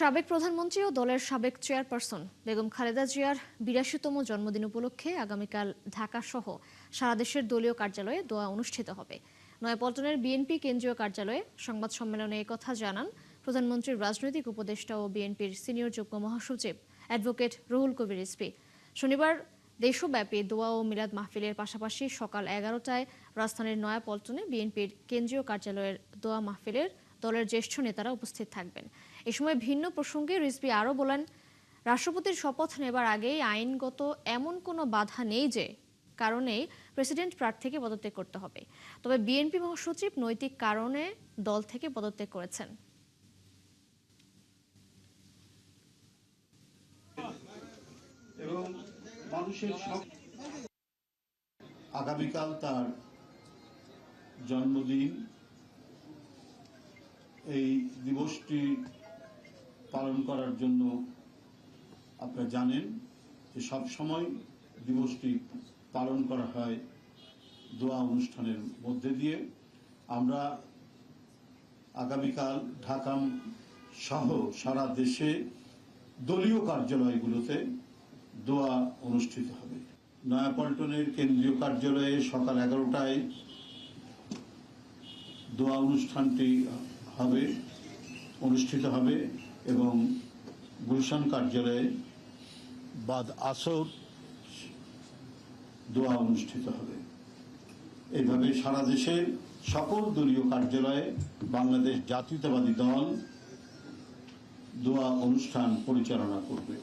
সাবেক প্রধানমন্ত্রী ও দলের সাবেক চেয়ারপারসন বেগম খালেদা জিয়ার ৮২তম জন্মদিন উপলক্ষে আগামীকাল ঢাকা সহ সারা দেশের দলীয় কার্যালয়ে দোয়া অনুষ্ঠিত হবে। নয়াপল্টনের বিএনপি কেন্দ্রীয় কার্যালয়ে সংবাদ সম্মেলনে একথা জানান প্রধানমন্ত্রীর রাজনৈতিক উপদেষ্টা ও বিএনপির সিনিয়র যুগ্ম মহাসচিব অ্যাডভোকেট রুহুল কবির রিজভী। শনিবার দেশব্যাপী দোয়া ও মিলাদ মাহফিলের পাশাপাশি সকাল ১১টায় রাজধানীর নয়াপল্টনে বিএনপির কেন্দ্রীয় কার্যালয়ের দোয়া মাহফিলের দলের জ্যেষ্ঠ নেতারা উপস্থিত থাকবেন। এ সময় ভিন্ন প্রসঙ্গে রিজভী আরও বলেন, রাষ্ট্রপতির শপথ নেবার আগেই আইনগত এমন কোনো বাধা নেই যে কারণে প্রেসিডেন্ট প্রার্থীকে পদত্যাগ করতে হবে। তবে বিএনপি মহাসচিব নৈতিক কারণে দল থেকে পদত্যাগ করেছেন। আগামীকাল তার জন্মদিন। এই দিবসটি পালন করার জন্য আপনারা জানেন যে সব সময় দিবসটি পালন করা হয় দোয়া অনুষ্ঠানের মধ্যে দিয়ে। আমরা আগামীকাল ঢাকা সহ সারা দেশে দলীয় কার্যালয়গুলোতে দোয়া অনুষ্ঠিত হবে। নয়াপল্টনের কেন্দ্রীয় কার্যালয়ে সকাল ১১টায় দোয়া অনুষ্ঠানটি অনুষ্ঠিত হবে এবং গুলশান কার্যালয়ে বাদ আসর দোয়া অনুষ্ঠিত হবে। এইভাবে সারা দেশের সকল দলীয় কার্যালয়ে বাংলাদেশ জাতীয়তাবাদী দল দোয়া অনুষ্ঠান পরিচালনা করবে।